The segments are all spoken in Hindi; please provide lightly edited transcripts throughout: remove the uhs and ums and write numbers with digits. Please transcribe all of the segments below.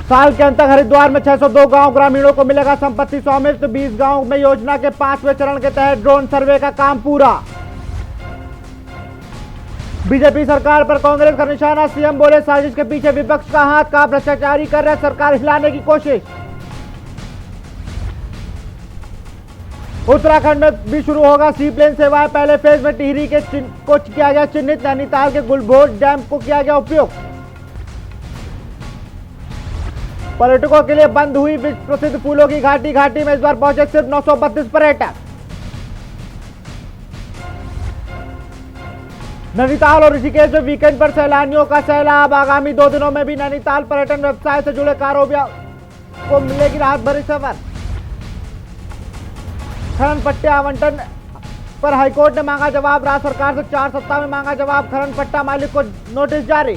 साल के अंत तक हरिद्वार में 602 गांव ग्रामीणों को मिलेगा संपत्ति स्वामित्व। 20 गांव में योजना के 5वें चरण के तहत ड्रोन सर्वे का काम पूरा। बीजेपी सरकार पर कांग्रेस का निशाना। सीएम बोले साजिश के पीछे विपक्ष का हाथ, कहा भ्रष्टाचारी कर रहे सरकार हिलाने की कोशिश। उत्तराखंड में भी शुरू होगा सी प्लेन सेवाएं। पहले फेज में टिहरी के को किया गया चिन्हित। नैनीताल के गुलभोज डैम को किया गया उपयोग। पर्यटकों के लिए बंद हुई प्रसिद्ध फूलों की घाटी। घाटी में इस बार पहुंचे सिर्फ 932 पर्यटक। नैनीताल और ऋषिकेश में वीकेंड पर सैलानियों का सैलाब। आगामी 2 दिनों में भी नैनीताल पर्यटन व्यवसाय से जुड़े कारोबार को मिलेगी राहत भरी खबर। खनन पट्टे आवंटन पर हाईकोर्ट ने मांगा जवाब। राज्य सरकार से 4 सप्ताह में मांगा जवाब। खनन पट्टा मालिक को नोटिस जारी।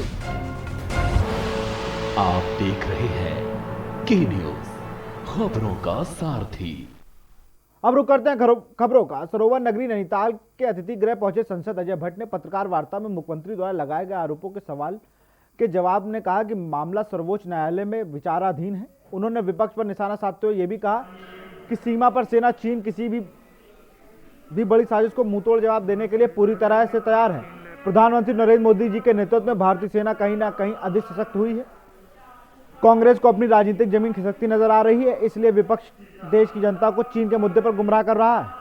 आप देख रहे हैं के न्यूज, खबरों का सारथी। अब रुक करते हैं खबरों का। सरोवर नगरी नैनीताल के अतिथि गृह पहुंचे सांसद अजय भट्ट ने पत्रकार वार्ता में मुख्यमंत्री द्वारा लगाए गए आरोपों के सवाल के जवाब में कहा कि मामला सर्वोच्च न्यायालय में विचाराधीन है। उन्होंने विपक्ष पर निशाना साधते हुए यह भी कहा कि सीमा पर सेना चीन किसी भी बड़ी साजिश को मुंहतोड़ जवाब देने के लिए पूरी तरह से तैयार है। प्रधानमंत्री नरेंद्र मोदी जी के नेतृत्व में भारतीय सेना कहीं ना कहीं अधिक सशक्त हुई है। कांग्रेस को अपनी राजनीतिक जमीन खिसकती नजर आ रही है, इसलिए विपक्ष देश की जनता को चीन के मुद्दे पर गुमराह कर रहा है।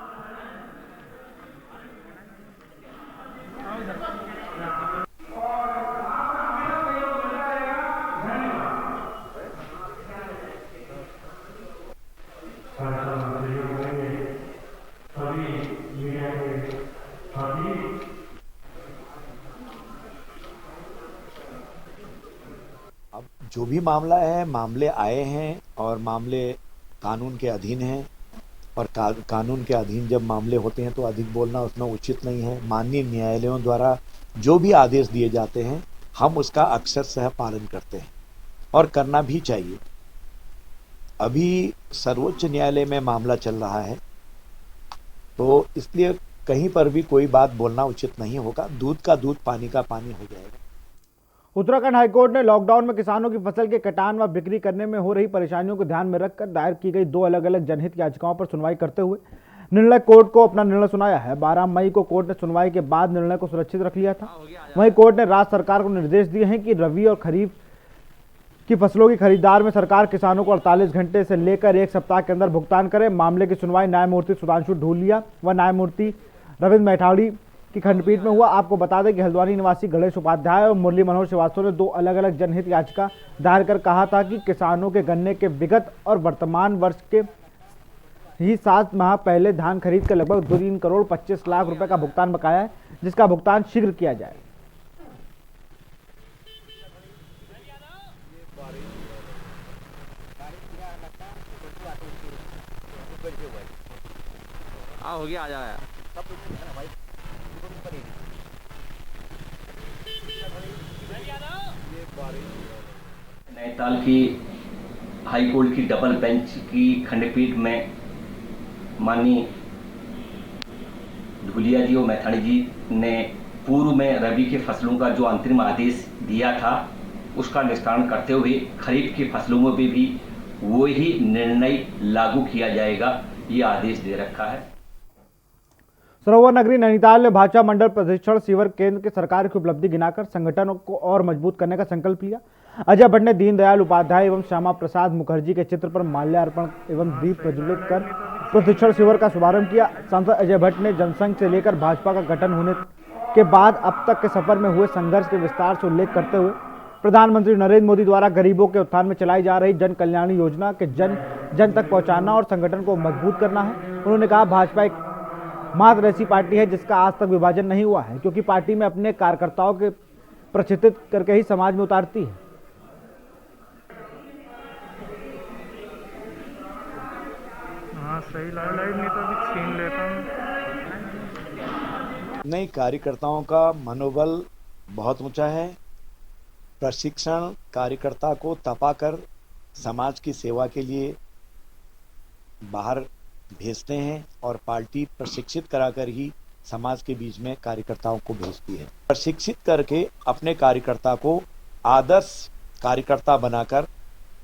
जो भी मामला है, मामले आए हैं और मामले कानून के अधीन हैं और कानून के अधीन जब मामले होते हैं तो अधिक बोलना उसमें उचित नहीं है। माननीय न्यायालयों द्वारा जो भी आदेश दिए जाते हैं हम उसका अक्षरशः पालन करते हैं और करना भी चाहिए। अभी सर्वोच्च न्यायालय में मामला चल रहा है तो इसलिए कहीं पर भी कोई बात बोलना उचित नहीं होगा। दूध का दूध, पानी का पानी हो जाएगा। उत्तराखंड हाईकोर्ट ने लॉकडाउन में किसानों की फसल के कटान व बिक्री करने में हो रही परेशानियों को ध्यान में रखकर दायर की गई 2 अलग अलग जनहित याचिकाओं पर सुनवाई करते हुए कोर्ट को अपना निर्णय सुनाया है। 12 मई को कोर्ट ने सुनवाई के बाद निर्णय को सुरक्षित रख लिया था। वहीं कोर्ट ने राज्य सरकार को निर्देश दिए हैं कि रबी और खरीफ की फसलों की खरीदार में सरकार किसानों को 48 घंटे से लेकर 1 सप्ताह के अंदर भुगतान करे। मामले की सुनवाई न्यायमूर्ति सुधांशु ढूलिया व न्यायमूर्ति रविंद्र मैठाड़ी की खंडपीठ में हुआ। आपको बता दें कि हल्द्वानी निवासी गणेश उपाध्याय और मुरली मनोहर श्रीवास्तव ने 2 अलग अलग जनहित याचिका दायर कर कहा था कि किसानों के गन्ने के विगत और वर्तमान वर्ष के ही 7 माह पहले धान खरीद कर लगभग 3 करोड़ 25 लाख रुपए का भुगतान बकाया है, जिसका भुगतान शीघ्र किया जाए। हो गया, आ जाए। नैनीताल की हाई कोर्ट की डबल बेंच की खंडपीठ में माननीय ढूलिया जी और मैथाड़ी जी ने पूर्व में रबी के फसलों का जो अंतरिम आदेश दिया था उसका निष्पादन करते हुए खरीफ की फसलों में भी वही निर्णय लागू किया जाएगा, ये आदेश दे रखा है। सरोवर नगरी नैनीताल में भाजपा मंडल प्रशिक्षण शिविर केंद्र के सरकार की उपलब्धि गिनाकर संगठनों को और मजबूत करने का संकल्प लिया। अजय भट्ट ने दीनदयाल उपाध्याय एवं श्यामा प्रसाद मुखर्जी के चित्र पर माल्यार्पण एवं दीप प्रज्वलित कर प्रशिक्षण शिविर का शुभारंभ किया। सांसद अजय भट्ट ने जनसंघ से लेकर भाजपा का गठन होने के बाद अब तक के सफर में हुए संघर्ष के विस्तार से उल्लेख करते हुए प्रधानमंत्री नरेंद्र मोदी द्वारा गरीबों के उत्थान में चलाई जा रही जन कल्याण योजना के जन तक पहुंचाना और संगठन को मजबूत करना है। उन्होंने कहा भाजपा एक मात्र ऐसी पार्टी है जिसका आज तक विभाजन नहीं हुआ है, क्योंकि पार्टी में अपने कार्यकर्ताओं के प्रशिक्षित करके ही समाज में उतारती है। सही लाइव नहीं तो अभी छीन लेता हूं। नहीं, कार्यकर्ताओं का मनोबल बहुत ऊंचा है। प्रशिक्षण कार्यकर्ता को तपाकर समाज की सेवा के लिए बाहर भेजते हैं और पार्टी प्रशिक्षित कराकर ही समाज के बीच में कार्यकर्ताओं को भेजती है। प्रशिक्षित करके अपने कार्यकर्ता को आदर्श कार्यकर्ता बनाकर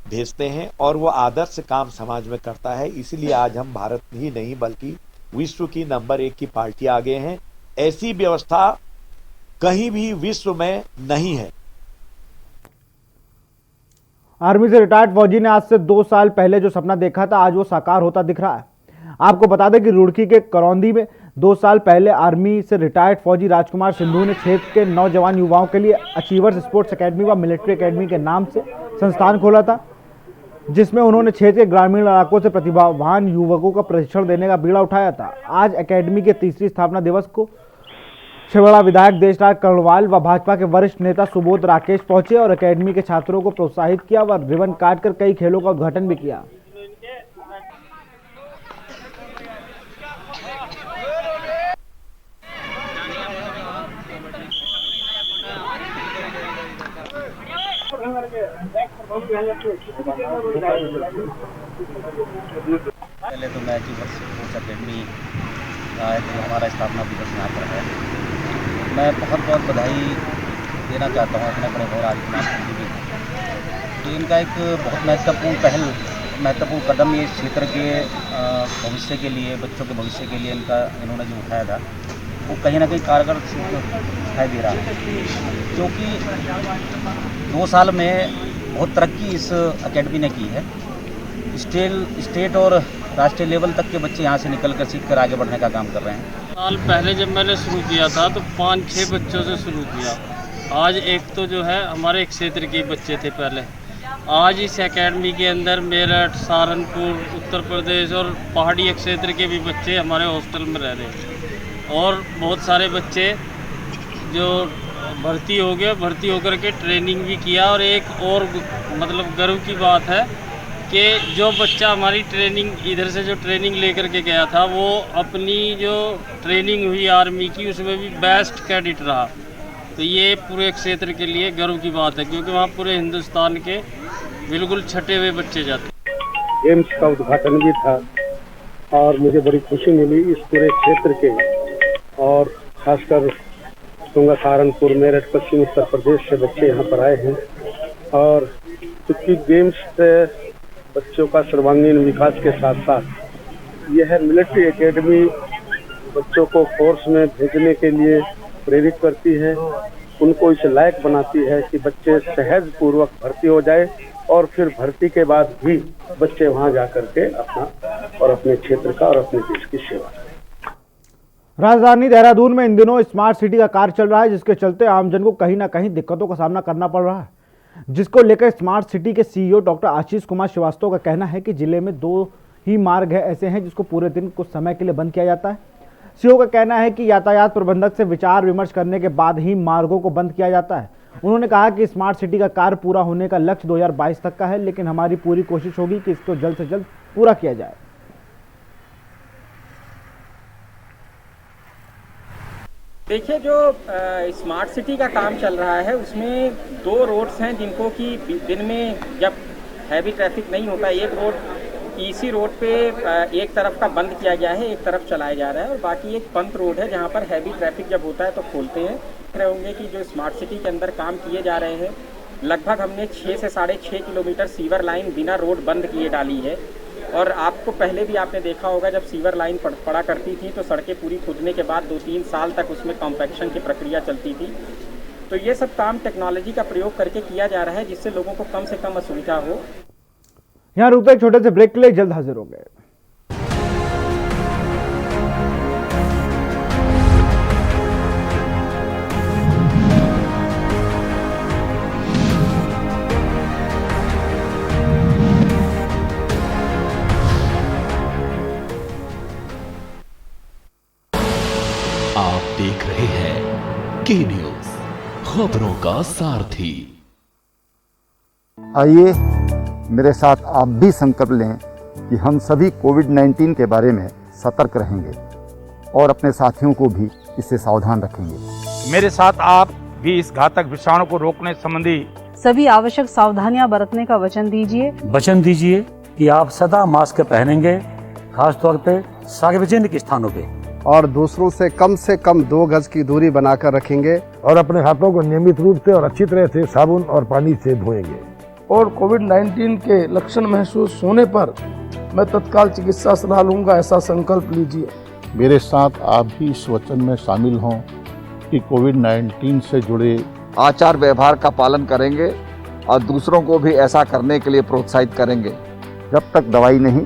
भेजते हैं और वो आदर्श काम समाज में करता है। इसलिए आज हम भारत ही नहीं बल्कि विश्व की नंबर 1 की पार्टी आगे हैं। ऐसी व्यवस्था कहीं भी विश्व में नहीं है। आर्मी से रिटायर्ड फौजी ने आज से 2 साल पहले जो सपना देखा था आज वो साकार होता दिख रहा है। आपको बता दें कि रुड़की के करौंदी में 2 साल पहले आर्मी से रिटायर्ड फौजी राजकुमार सिंधु ने क्षेत्र के नौजवान युवाओं के लिए अचीवर्स स्पोर्ट्स एकेडमी व मिलिट्री एकेडमी के नाम से संस्थान खोला था, जिसमें उन्होंने क्षेत्र के ग्रामीण इलाकों से प्रतिभावान युवकों का प्रशिक्षण देने का बीड़ा उठाया था। आज एकेडमी के 3री स्थापना दिवस को छिबड़ा विधायक देशराज कर्णवाल व भाजपा के वरिष्ठ नेता सुबोध राकेश पहुंचे और एकेडमी के छात्रों को प्रोत्साहित किया व रिबन काटकर कई खेलों का उद्घाटन भी किया। पहले तो मैं अचीवर्स स्पोर्ट्स एकेडमी का जो हमारा स्थापना दिवस यहाँ पर है, मैं बहुत बहुत बधाई देना चाहता हूँ अपने बड़े भाई राजकुमार सिंधु जी को। तो इनका एक बहुत महत्वपूर्ण कदम ये क्षेत्र के भविष्य के लिए, बच्चों के भविष्य के लिए इन्होंने जो उठाया था वो कहीं ना कहीं कारगर दिखाई दे रहा है, क्योंकि 2 साल में बहुत तरक्की इस एकेडमी ने की है। स्टेट और राष्ट्रीय लेवल तक के बच्चे यहाँ से निकलकर सीखकर आगे बढ़ने का काम कर रहे हैं। साल पहले जब मैंने शुरू किया था तो 5-6 बच्चों से शुरू किया। आज एक तो जो है हमारे क्षेत्र के बच्चे थे पहले। आज इस एकेडमी के अंदर मेरठ, सहारनपुर, उत्तर प्रदेश और पहाड़ी क्षेत्र के भी बच्चे हमारे हॉस्टल में रह रहे हैं और बहुत सारे बच्चे जो भर्ती हो गए, भर्ती होकर के ट्रेनिंग भी किया। और एक और मतलब गर्व की बात है कि जो बच्चा हमारी ट्रेनिंग इधर से जो ट्रेनिंग लेकर के गया था वो अपनी जो ट्रेनिंग हुई आर्मी की उसमें भी बेस्ट कैडेट रहा। तो ये पूरे क्षेत्र के लिए गर्व की बात है, क्योंकि वहाँ पूरे हिंदुस्तान के बिल्कुल छटे हुए बच्चे जाते। गेम्स का उद्घाटन भी था और मुझे बड़ी खुशी मिली इस पूरे क्षेत्र के और खासकर तुंगा, सहारनपुर, मेरठ, पश्चिम उत्तर प्रदेश से बच्चे यहाँ पर आए हैं। और क्योंकि गेम्स से बच्चों का सर्वांगीण विकास के साथ साथ यह मिलिट्री एकेडमी बच्चों को फोर्स में भेजने के लिए प्रेरित करती है, उनको इस लायक बनाती है कि बच्चे सहज पूर्वक भर्ती हो जाए और फिर भर्ती के बाद भी बच्चे वहां जाकर के अपना और अपने क्षेत्र का और अपने देश की सेवा करें। राजधानी देहरादून में इन दिनों स्मार्ट सिटी का कार्य चल रहा है, जिसके चलते आमजन को कहीं ना कहीं दिक्कतों का सामना करना पड़ रहा है, जिसको लेकर स्मार्ट सिटी के सीईओ डॉक्टर आशीष कुमार श्रीवास्तव का कहना है कि जिले में 2 ही मार्ग ऐसे हैं जिसको पूरे दिन कुछ समय के लिए बंद किया जाता है। सीईओ का कहना है कि यातायात प्रबंधक से विचार विमर्श करने के बाद ही मार्गों को बंद किया जाता है। उन्होंने कहा कि स्मार्ट सिटी का कार्य पूरा होने का लक्ष्य 2022 तक का है, लेकिन हमारी पूरी कोशिश होगी कि इसको जल्द से जल्द पूरा किया जाए। देखिए, जो स्मार्ट सिटी का काम चल रहा है उसमें 2 रोड्स हैं जिनको कि दिन में जब हैवी ट्रैफिक नहीं होता, एक रोड इसी रोड पे एक तरफ का बंद किया गया है, एक तरफ चलाया जा रहा है और बाकी एक पंत रोड है जहाँ पर हैवी ट्रैफिक जब होता है तो खोलते हैं। देख रहे होंगे कि जो स्मार्ट सिटी के अंदर काम किए जा रहे हैं, लगभग हमने 6 से 6.5 किलोमीटर सीवर लाइन बिना रोड बंद किए डाली है। और आपको पहले भी आपने देखा होगा जब सीवर लाइन पड़ा करती थी तो सड़कें पूरी खुदने के बाद 2-3 साल तक उसमें कॉम्पैक्शन की प्रक्रिया चलती थी। तो ये सब काम टेक्नोलॉजी का प्रयोग करके किया जा रहा है जिससे लोगों को कम से कम असुविधा हो। यहाँ रुकते एक छोटे से ब्रेक के लिए, जल्द हाजिर होंगे। आप देख रहे हैं के न्यूज, खबरों का सारथी। आइए मेरे साथ आप भी संकल्प लें कि हम सभी कोविड-19 के बारे में सतर्क रहेंगे और अपने साथियों को भी इससे सावधान रखेंगे। मेरे साथ आप भी इस घातक विषाणु को रोकने संबंधी सभी आवश्यक सावधानियां बरतने का वचन दीजिए। वचन दीजिए कि आप सदा मास्क पहनेंगे, खासतौर पे सार्वजनिक स्थानों पे, और दूसरों से कम 2 गज की दूरी बनाकर रखेंगे और अपने हाथों को नियमित रूप से और अच्छी तरह से साबुन और पानी से धोएंगे। और कोविड-19 के लक्षण महसूस होने पर मैं तत्काल चिकित्सा सलाह लूँगा, ऐसा संकल्प लीजिए। मेरे साथ आप भी इस वचन में शामिल हों कि कोविड-19 से जुड़े आचार व्यवहार का पालन करेंगे और दूसरों को भी ऐसा करने के लिए प्रोत्साहित करेंगे। जब तक दवाई नहीं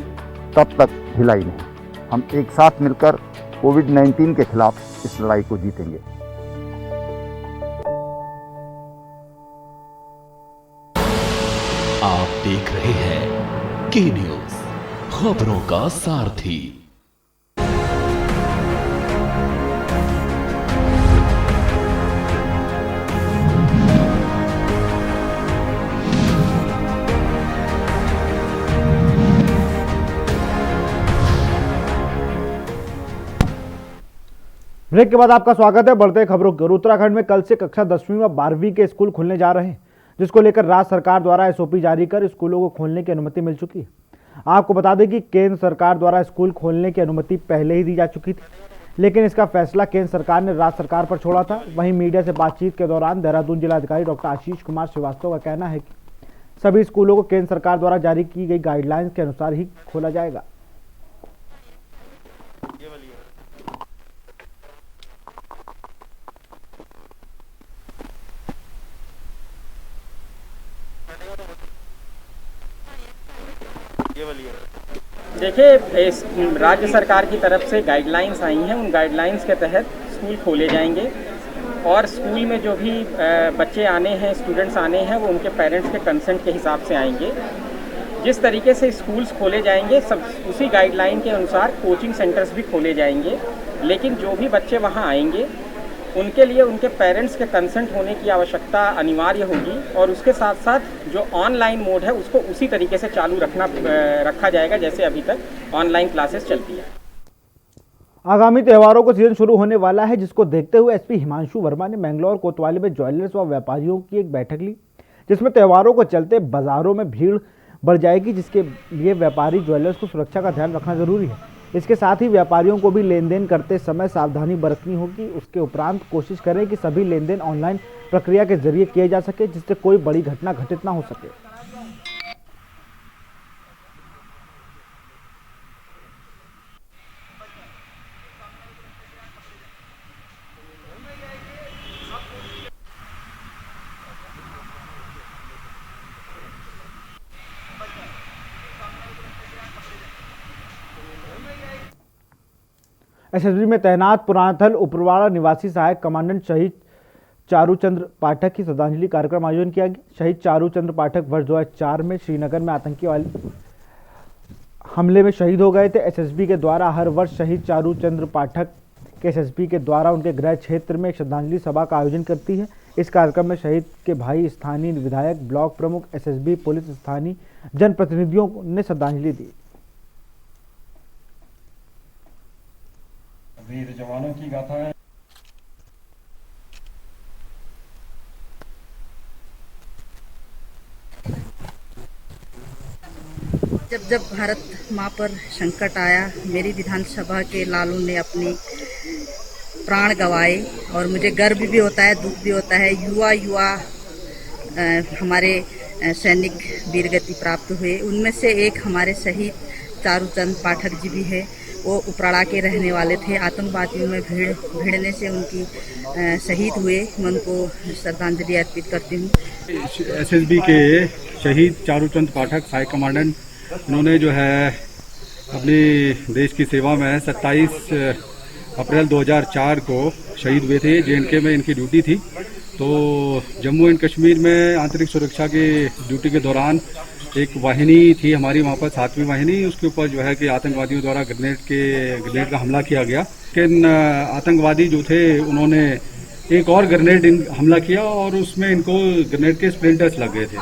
तब तक ढिलाई नहीं। हम एक साथ मिलकर कोविड-19 के खिलाफ इस लड़ाई को जीतेंगे। आप देख रहे हैं के न्यूज, खबरों का सारथी। ब्रेक के बाद आपका स्वागत है। बढ़ते खबरों की ओर। उत्तराखंड में कल से कक्षा 10वीं व 12वीं के स्कूल खुलने जा रहे हैं, जिसको लेकर राज्य सरकार द्वारा एसओपी जारी कर स्कूलों को खोलने की अनुमति मिल चुकी है। आपको बता दें कि केंद्र सरकार द्वारा स्कूल खोलने की अनुमति पहले ही दी जा चुकी थी, लेकिन इसका फैसला केंद्र सरकार ने राज्य सरकार पर छोड़ा था। वहीं मीडिया से बातचीत के दौरान देहरादून जिलाधिकारी डॉक्टर आशीष कुमार श्रीवास्तव का कहना है कि सभी स्कूलों को केंद्र सरकार द्वारा जारी की गई गाइडलाइंस के अनुसार ही खोला जाएगा। देखिए, राज्य सरकार की तरफ से गाइडलाइंस आई हैं, उन गाइडलाइंस के तहत स्कूल खोले जाएंगे और स्कूल में जो भी बच्चे आने हैं, स्टूडेंट्स आने हैं, वो उनके पेरेंट्स के कंसेंट के हिसाब से आएंगे। जिस तरीके से स्कूल्स खोले जाएंगे सब उसी गाइडलाइन के अनुसार कोचिंग सेंटर्स भी खोले जाएंगे, लेकिन जो भी बच्चे वहाँ आएंगे उनके लिए उनके पेरेंट्स के कंसेंट होने की आवश्यकता अनिवार्य होगी और उसके साथ साथ जो ऑनलाइन मोड है उसको उसी तरीके से चालू रखा जाएगा जैसे अभी तक ऑनलाइन क्लासेस चलती है। आगामी त्योहारों को सीजन शुरू होने वाला है, जिसको देखते हुए एसपी हिमांशु वर्मा ने मैंगलोर कोतवाली में ज्वेलर्स व व्यापारियों की एक बैठक ली, जिसमें त्योहारों को चलते बाजारों में भीड़ बढ़ जाएगी, जिसके लिए व्यापारी ज्वेलर्स को सुरक्षा का ध्यान रखना जरूरी है। इसके साथ ही व्यापारियों को भी लेन देन करते समय सावधानी बरतनी होगी। उसके उपरांत कोशिश करें कि सभी लेन देन ऑनलाइन प्रक्रिया के जरिए किए जा सके, जिससे कोई बड़ी घटना घटित ना हो सके। एसएसबी में तैनात पुरानाथल उपरवाड़ा निवासी सहायक कमांडेंट शहीद चारूचंद्र पाठक की श्रद्धांजलि कार्यक्रम आयोजन किया गया। शहीद चारूचंद्र पाठक वर्ष 2004 में श्रीनगर में आतंकी हमले में शहीद हो गए थे। एसएसबी के द्वारा हर वर्ष शहीद चारूचंद्र पाठक के एसएसबी के द्वारा उनके गृह क्षेत्र में एक श्रद्धांजलि सभा का आयोजन करती है। इस कार्यक्रम में शहीद के भाई, स्थानीय विधायक, ब्लॉक प्रमुख, एसएसबी, पुलिस, स्थानीय जनप्रतिनिधियों ने श्रद्धांजलि दी। वीर जवानों की गाथा है। जब भारत माँ पर संकट आया, मेरी विधानसभा के लालू ने अपने प्राण गंवाए और मुझे गर्व भी होता है, दुख भी होता है। युवा हमारे सैनिक वीरगति प्राप्त हुए, उनमें से एक हमारे शहीद चारूचंद पाठक जी भी है। वो उपराड़ा के रहने वाले थे, आतंकवादियों में भिड़ने से उनकी शहीद हुए। मैं उनको श्रद्धांजलि अर्पित करती हूँ। एसएसबी के शहीद चारूचंद पाठक सहायक कमांडेंट, उन्होंने जो है अपने देश की सेवा में 27 अप्रैल 2004 को शहीद हुए थे। जेएनके में इनकी ड्यूटी थी। तो जम्मू एंड कश्मीर में आंतरिक सुरक्षा के ड्यूटी के दौरान एक वाहिनी थी हमारी वहाँ पर, 7वीं वाहिनी, उसके ऊपर जो है कि आतंकवादियों द्वारा ग्रेनेड का हमला किया गया। लेकिन आतंकवादी जो थे उन्होंने एक और ग्रेनेड हमला किया और उसमें इनको ग्रेनेड के स्प्लिंटर्स लग गए थे।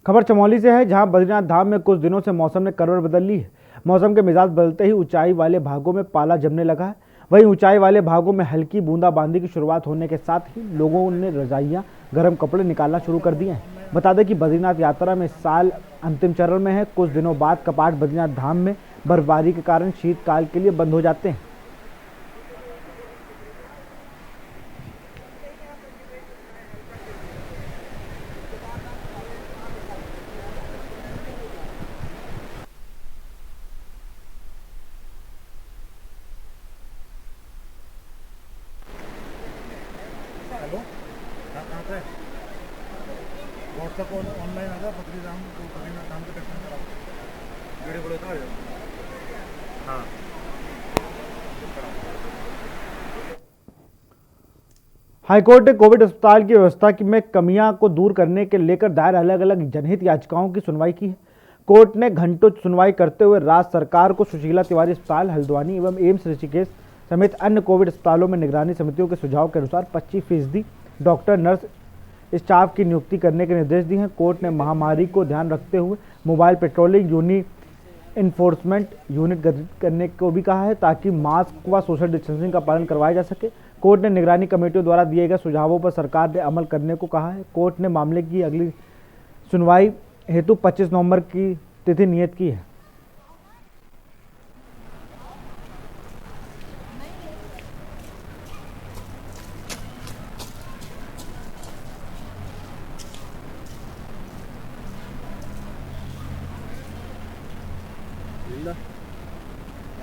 खबर चमोली से है, जहां बद्रीनाथ धाम में कुछ दिनों से मौसम ने करवट बदल ली है। मौसम के मिजाज बदलते ही ऊंचाई वाले भागों में पाला जमने लगा है। वहीं ऊंचाई वाले भागों में हल्की बूंदाबांदी की शुरुआत होने के साथ ही लोगों ने रजाइयां, गर्म कपड़े निकालना शुरू कर दिए हैं। बता दें कि बद्रीनाथ यात्रा में इस साल अंतिम चरण में है। कुछ दिनों बाद कपाट बद्रीनाथ धाम में बर्फबारी के कारण शीतकाल के लिए बंद हो जाते हैं। व्हाट्सएप ऑनलाइन आता पत्री राम को कभी ना काम के कस्टमर करा वीडियो बोले तो हाँ हाईकोर्ट ने कोविड अस्पताल की व्यवस्था में कमियां को दूर करने के लेकर दायर अलग अलग जनहित याचिकाओं की सुनवाई की है। कोर्ट ने घंटों सुनवाई करते हुए राज्य सरकार को सुशीला तिवारी अस्पताल हल्द्वानी एवं एम्स ऋषिकेश समेत अन्य कोविड अस्पतालों में निगरानी समितियों के सुझाव के अनुसार 25% डॉक्टर नर्स स्टाफ की नियुक्ति करने के निर्देश दिए हैं। कोर्ट ने महामारी को ध्यान रखते हुए mobile patrolling unit enforcement unit गठित करने को भी कहा है ताकि मास्क व सोशल डिस्टेंसिंग का पालन करवाया जा सके। कोर्ट ने निगरानी कमेटियों द्वारा दिए गए सुझावों पर सरकार ने अमल करने को कहा है। कोर्ट ने मामले की अगली सुनवाई हेतु 25 नवंबर की तिथि नियत की है।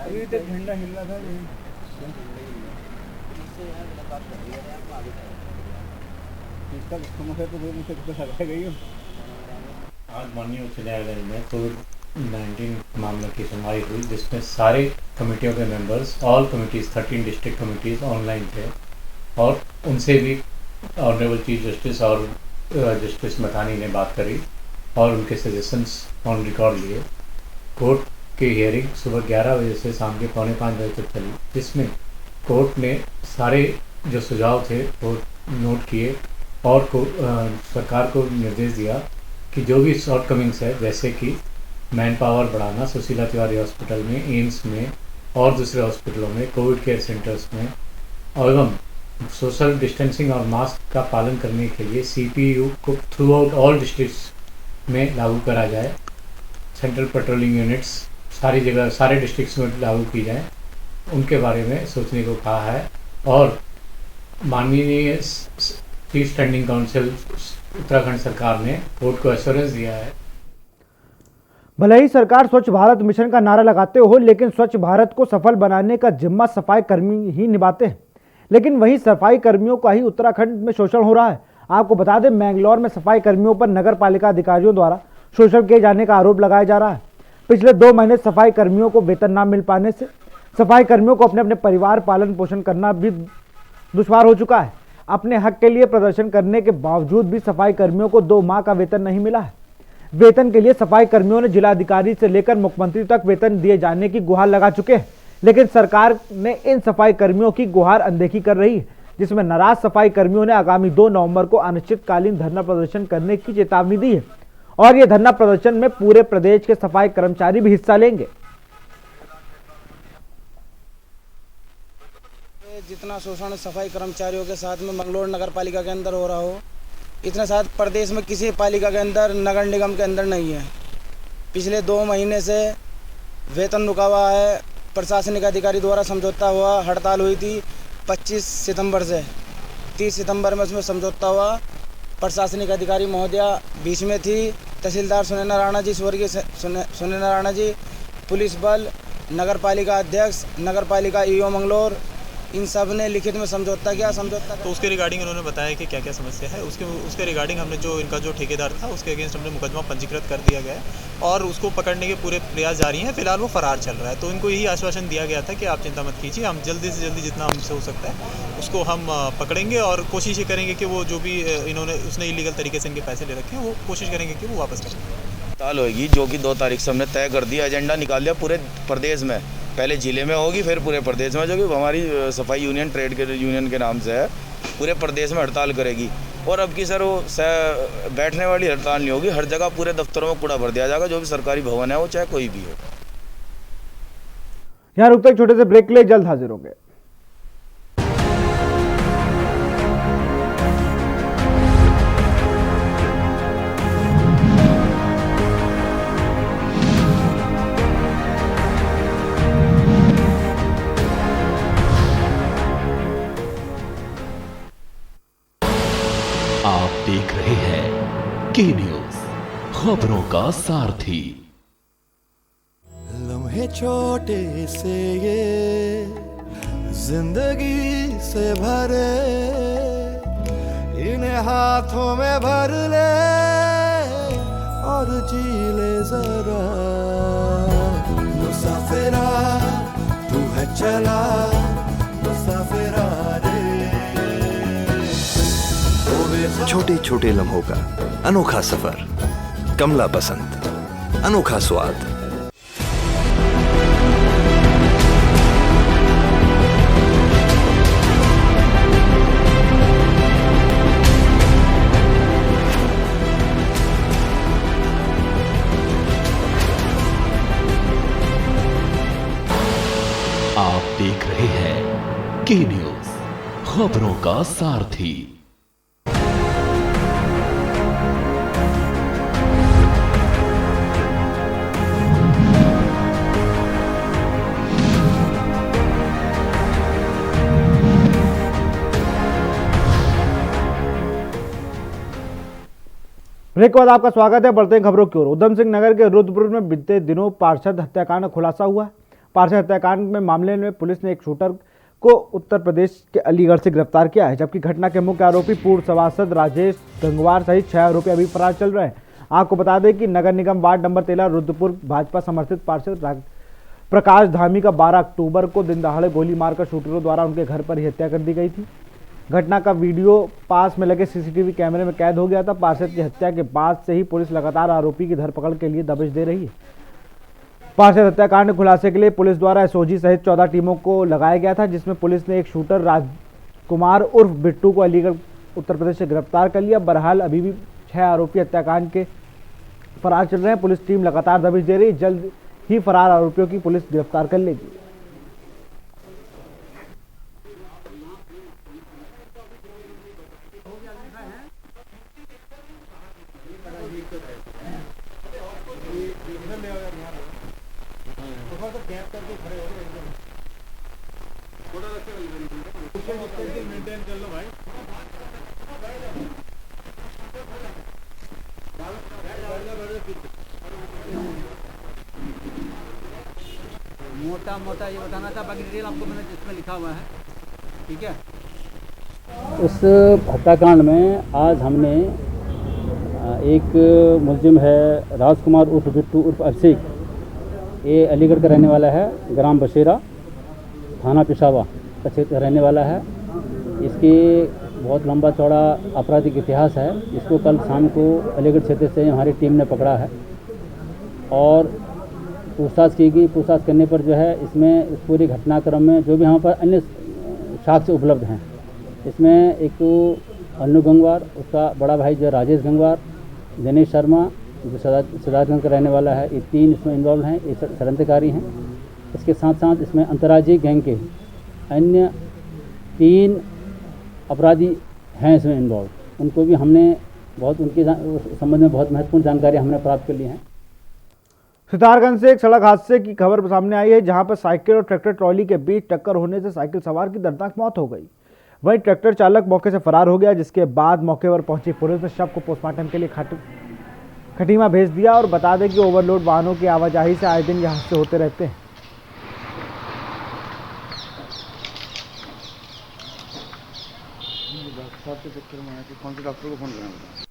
अभी तक झंडा हिल रहा था आज माननीय उच्च न्यायालय में कोविड-19 मामले की सुनवाई हुई जिसमें सारे कमेटियों के members all committees 13 district committees online थे और उनसे भी ऑनरेबल चीफ जस्टिस और जस्टिस मथानी ने बात करी और उनके सजेशंस ऑन रिकॉर्ड लिए। कोर्ट की हियरिंग सुबह 11 बजे से शाम के 4:45 बजे तक चली, जिसमें कोर्ट ने सारे जो सुझाव थे वो नोट किए और सरकार को निर्देश दिया कि जो भी शॉर्टकमिंग्स है जैसे कि मैन पावर बढ़ाना सुशीला तिवारी हॉस्पिटल में, एम्स में और दूसरे हॉस्पिटलों में, कोविड केयर सेंटर्स में एवं सोशल डिस्टेंसिंग और मास्क का पालन करने के लिए CPU को थ्रू आउट ऑल डिस्ट्रिक्ट्स में लागू करा जाए। सेंट्रल पेट्रोलिंग यूनिट्स सारी जगह सारे डिस्ट्रिक्ट्स में लागू की जाए, उनके बारे में सोचने को कहा है। और माननीय चीफ स्टैंडिंग काउंसिल उत्तराखंड सरकार ने कोर्ट को एश्योरेंस दिया है। भले ही सरकार स्वच्छ भारत मिशन का नारा लगाते हो, लेकिन स्वच्छ भारत को सफल बनाने का जिम्मा सफाई कर्मी ही निभाते हैं। लेकिन वहीं सफाई कर्मियों का ही उत्तराखंड में शोषण हो रहा है। आपको बता दें, मैंगलोर में सफाई कर्मियों पर नगर पालिका अधिकारियों द्वारा शोषण किए जाने का आरोप लगाया जा रहा है। पिछले 2 महीने सफाई कर्मियों को वेतन न मिल पाने से सफाई कर्मियों को अपने अपने परिवार पालन पोषण करना भी दुश्वार हो चुका है। अपने हक के लिए प्रदर्शन करने के बावजूद भी सफाई कर्मियों को 2 माह का वेतन नहीं मिला है। वेतन के लिए सफाई कर्मियों ने जिलाधिकारी से लेकर मुख्यमंत्री तक वेतन दिए जाने की गुहार लगा चुके हैं, लेकिन सरकार ने इन सफाई कर्मियों की गुहार अनदेखी कर रही है, जिसमें नाराज सफाई कर्मियों ने आगामी 2 नवंबर को अनिश्चितकालीन धरना प्रदर्शन करने की चेतावनी दी है और ये धरना प्रदर्शन में पूरे प्रदेश के सफाई कर्मचारी भी हिस्सा लेंगे। जितना शोषण सफाई कर्मचारियों के साथ में मंगलोर नगर पालिका के अंदर हो रहा हो, इतना साथ प्रदेश में किसी पालिका के अंदर नगर निगम के अंदर नहीं है। पिछले 2 महीने से वेतन रुका हुआ है। प्रशासनिक अधिकारी द्वारा समझौता हुआ, हड़ताल हुई थी 25 सितंबर से 30 सितंबर में उसमें समझौता हुआ। प्रशासनिक अधिकारी महोदया बीच में थी, तहसीलदार सुनैना राणा जी, स्वर्गीय सुनैना राणा जी, पुलिस बल, नगर पालिका अध्यक्ष, नगर पालिका EO मंगलोर, इन सब ने लिखित में समझौता किया। समझौता तो उसके रिगार्डिंग उन्होंने बताया कि क्या क्या समस्या है। उसके रिगार्डिंग हमने जो इनका जो ठेकेदार था उसके अगेंस्ट हमने मुकदमा पंजीकृत कर दिया गया है और उसको पकड़ने के पूरे प्रयास जारी हैं। फिलहाल वो फरार चल रहा है। तो इनको यही आश्वासन दिया गया था कि आप चिंता मत कीजिए, हम जल्दी से जल्दी जितना हमसे हो सकता है उसको हम पकड़ेंगे और कोशिश ये करेंगे कि वो जो भी उसने इलीगल तरीके से इनके पैसे ले रखे हैं वो कोशिश करेंगे कि वो वापस करें। हड़ताल होगी जो कि 2 तारीख से हमने तय कर दिया, एजेंडा निकाल दिया पूरे प्रदेश में। पहले जिले में होगी, फिर पूरे प्रदेश में, जो कि हमारी सफाई यूनियन ट्रेड के यूनियन के नाम से है, पूरे प्रदेश में हड़ताल करेगी। और अब की सर वो बैठने वाली हड़ताल नहीं होगी, हर जगह पूरे दफ्तरों में कूड़ा भर दिया जाएगा, जो भी सरकारी भवन है वो चाहे कोई भी हो। यहाँ रुकते एक छोटे से ब्रेक के लिए, जल्द हाजिर होंगे। आप देख रहे हैं के न्यूज, खबरों का सारथी। लम्हे छोटे से ये जिंदगी से भरे, इन्हें हाथों में भर ले चला मुसाफिरा रे। छोटे छोटे लम्हों का अनोखा सफर, कमला पसंद, अनोखा स्वाद। आप देख रहे हैं के न्यूज, खबरों का सारथी। ब्रेक के बाद आपका स्वागत है। बढ़ते हैं खबरों की ओर। उधम सिंह नगर के रुद्रपुर में बीते दिनों पार्षद हत्याकांड का खुलासा हुआ है। पार्षद हत्याकांड में मामले में पुलिस ने एक शूटर को उत्तर प्रदेश के अलीगढ़ से गिरफ्तार किया है, जबकि घटना के मुख्य आरोपी पूर्व सभासद राजेश गंगवार सहित 6 आरोपी अभी फरार चल रहे हैं। आपको बता दें कि नगर निगम वार्ड नंबर 13 रुद्रपुर भाजपा समर्थित पार्षद प्रकाश धामी का 12 अक्टूबर को दिन दहाड़े गोली मारकर शूटरों द्वारा उनके घर पर ही हत्या कर दी गई थी। घटना का वीडियो पास में लगे सीसीटीवी कैमरे में कैद हो गया था। पार्षद की हत्या के बाद से ही पुलिस लगातार आरोपी की धरपकड़ के लिए दबिश दे रही है। पार्षद हत्याकांड के खुलासे के लिए पुलिस द्वारा एसओजी सहित 14 टीमों को लगाया गया था, जिसमें पुलिस ने एक शूटर राजकुमार उर्फ बिट्टू को अलीगढ़ उत्तर प्रदेश से गिरफ्तार कर लिया। बहरहाल अभी भी 6 आरोपी हत्याकांड के फरार चल रहे हैं। पुलिस टीम लगातार दबिश दे रही है। जल्द ही फरार आरोपियों की पुलिस गिरफ्तार कर लेगी। मोटा मोटा ये बताना था, बाकी डिटेल आपको मैंने इसमें लिखा हुआ है, ठीक है। इस हत्याकांड में आज हमने एक मुलजिम है राजकुमार उर्फ बिट्टू उर्फ अभिषेक, ये अलीगढ़ का रहने वाला है, ग्राम बसेरा, थाना पिशावा का क्षेत्र का रहने वाला है। इसके बहुत लंबा चौड़ा आपराधिक इतिहास है। इसको कल शाम को अलीगढ़ क्षेत्र से हमारी टीम ने पकड़ा है और पूछताछ की गई। पूछताछ करने पर जो है इसमें इस पूरी घटनाक्रम में जो भी यहाँ पर अन्य साक्ष्य उपलब्ध हैं, इसमें एक तो अन्नू गंगवार, उसका बड़ा भाई जो राजेश गंगवार, दिनेश शर्मा जो सिद्धार्थगंज का रहने वाला है, ये 3 इसमें इन्वॉल्व हैं, ये षड्यंत्रकारी हैं। इसके साथ साथ इसमें अंतर्राज्यीय गैंग के अन्य 3 अपराधी हैं इसमें इन्वॉल्व। उनको भी हमने बहुत उनके संबंध में बहुत महत्वपूर्ण जानकारी हमने प्राप्त कर ली है। सितारगंज से एक सड़क हादसे की खबर सामने आई है, जहां पर साइकिल और ट्रैक्टर ट्रॉली के बीच टक्कर होने से साइकिल सवार की दर्दनाक मौत हो गई। वहीं ट्रैक्टर चालक मौके से फरार हो गया, जिसके बाद मौके पर पहुंची पुलिस ने शव को पोस्टमार्टम के लिए खटीमा भेज दिया। और बता दें कि ओवरलोड वाहनों की आवाजाही से आए दिन ये हादसे होते रहते हैं। कौन से डॉक्टर को फोन करें?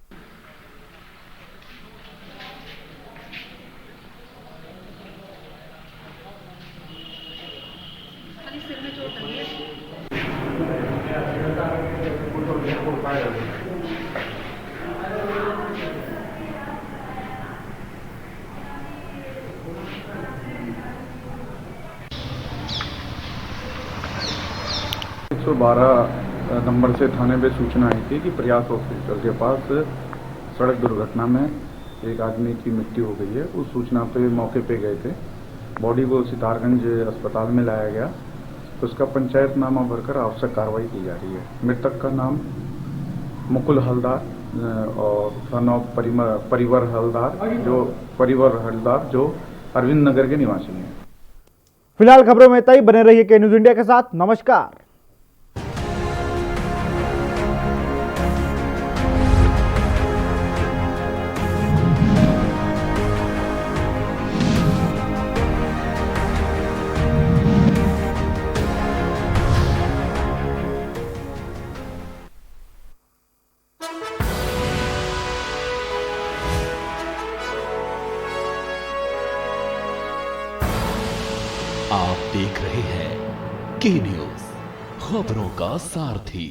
नंबर से थाने पे सूचना आई थी कि प्रयास हॉस्पिटल के पास सड़क दुर्घटना में एक आदमी की मृत्यु हो गई है। उस सूचना पे मौके पे गए थे। बॉडी को सितारगंज अस्पताल में लाया गया। उसका पंचायतनामा भरकर आवश्यक कार्रवाई की जा रही है। मृतक का नाम मुकुल हलदार और सन ऑफ परिवर हलदार जो अरविंद नगर के निवासी हैं। फिलहाल खबरों में इतना ही। बने रहिए के न्यूज इंडिया के साथ। नमस्कार। आप देख रहे हैं के न्यूज, खबरों का सारथी।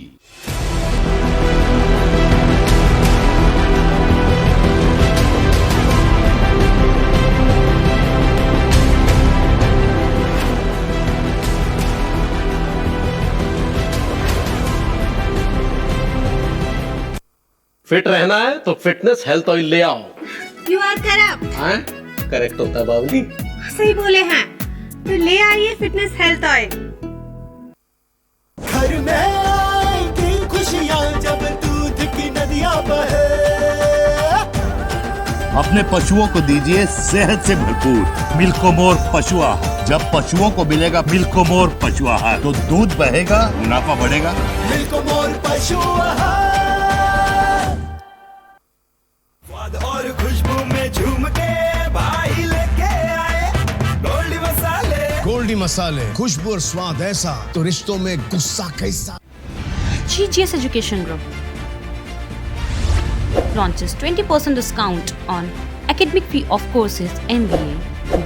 फिट रहना है तो फिटनेस हेल्थ ऑयल ले आओ। You are correct. करेक्ट होता है बाबूजी। सही बोले हैं, तो ले आइए फिटनेस हेल्थ ऑयल। घर में आएगी खुशियाँ जब दूध की नदियाँ बहे। अपने पशुओं को दीजिए सेहत से भरपूर मिल्कोमोर पशु आहार। जब पशुओं को मिलेगा मिल्कोमोर पशु आहार तो दूध बहेगा, मुनाफा बढ़ेगा। मिल्कोमोर पशु आहार स्वाद और खुशबू में झूम के भाई लेके आए गोल्डी मसाले। गोल्डी मसाले, खुशबू और स्वाद ऐसा तो रिश्तों में गुस्सा कैसा। GGS Education Group launches 20% discount on academic fee of courses MBA,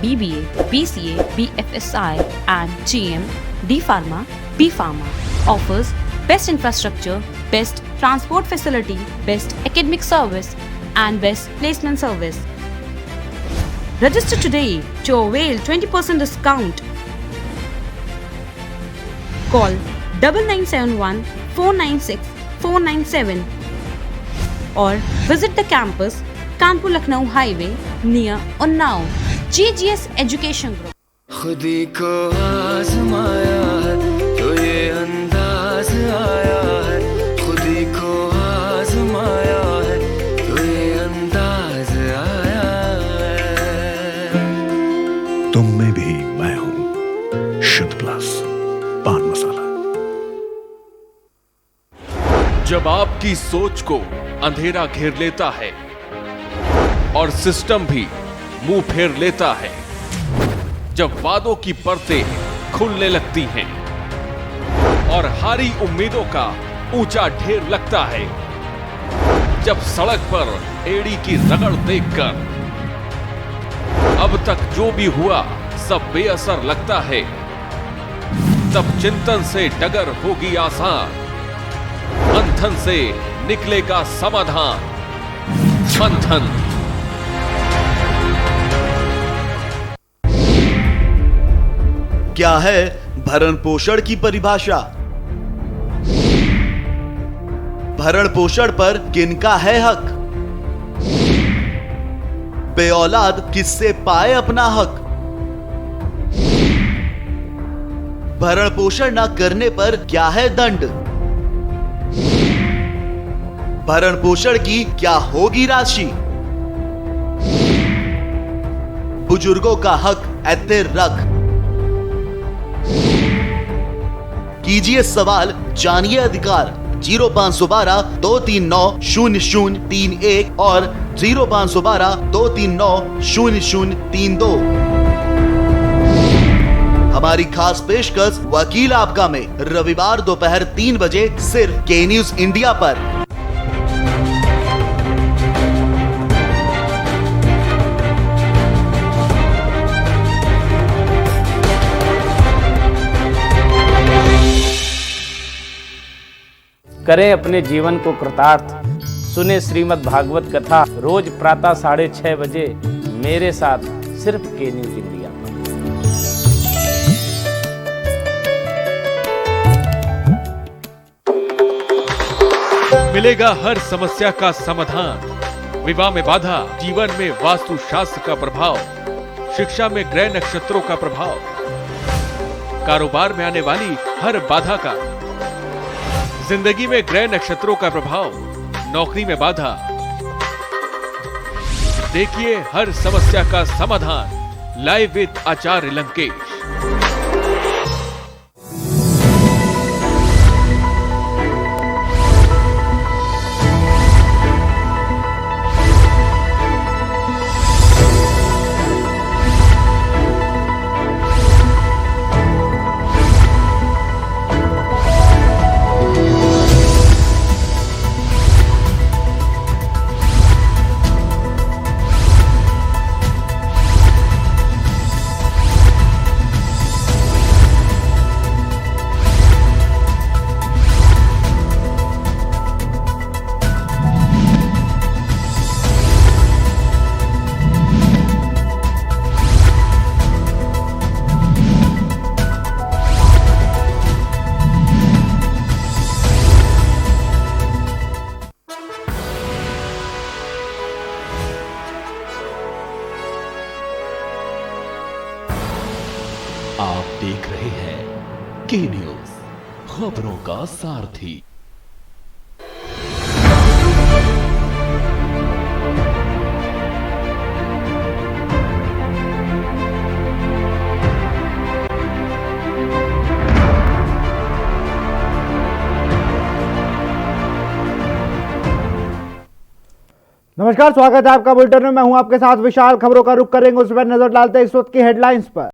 BBA, BCA, BFSI and GM, D Pharma, B Pharma. Offers best infrastructure, best transport facility, best academic service and best placement service. Register today to avail 20% discount. Call 9971 496 497 or visit the campus Kanpur Lucknow Highway near Unnao. GGS Education Group. खुदी को आजमाया है तो ये अंदाज आया है। खुदी को आजमाया है तो ये अंदाज आया है। तुम में भी मैं हूं, शुद्ध प्लस पान मसाला। जब आपकी सोच को अंधेरा घेर लेता है और सिस्टम भी मुंह फेर लेता है, जब वादों की परतें खुलने लगती हैं और हारी उम्मीदों का ऊंचा ढेर लगता है, जब सड़क पर एड़ी की रगड़ देखकर अब तक जो भी हुआ सब बेअसर लगता है, तब चिंतन से डगर होगी आसान, मंथन से निकलेगा समाधान। मंथन। क्या है भरण पोषण की परिभाषा? भरण पोषण पर किनका है हक? बेऔलाद किससे पाए अपना हक? भरण पोषण न करने पर क्या है दंड? भरण पोषण की क्या होगी राशि? बुजुर्गों का हक ऐते रख। कीजिए सवाल, जानिए अधिकार। 0512 239 0031 और 0512 239 0032। हमारी खास पेशकश वकील आपका में रविवार दोपहर 3 बजे सिर्फ के न्यूज इंडिया पर। करें अपने जीवन को कृतार्थ, सुने श्रीमद् भागवत कथा रोज प्रातः 6:30 बजे मेरे साथ सिर्फ के न्यूज इंडिया पर। मिलेगा हर समस्या का समाधान। विवाह में बाधा, जीवन में वास्तु शास्त्र का प्रभाव, शिक्षा में ग्रह नक्षत्रों का प्रभाव, कारोबार में आने वाली हर बाधा का, जिंदगी में ग्रह नक्षत्रों का प्रभाव, नौकरी में बाधा। देखिए हर समस्या का समाधान लाइव विद आचार्य लंकेश। देख रहे हैं के न्यूज, खबरों का सारथी। नमस्कार, स्वागत है आपका बुलेटिन में। मैं हूं आपके साथ विशाल। खबरों का रुख करेंगे, उस पर नजर डालते हैं इस वक्त की हेडलाइंस पर।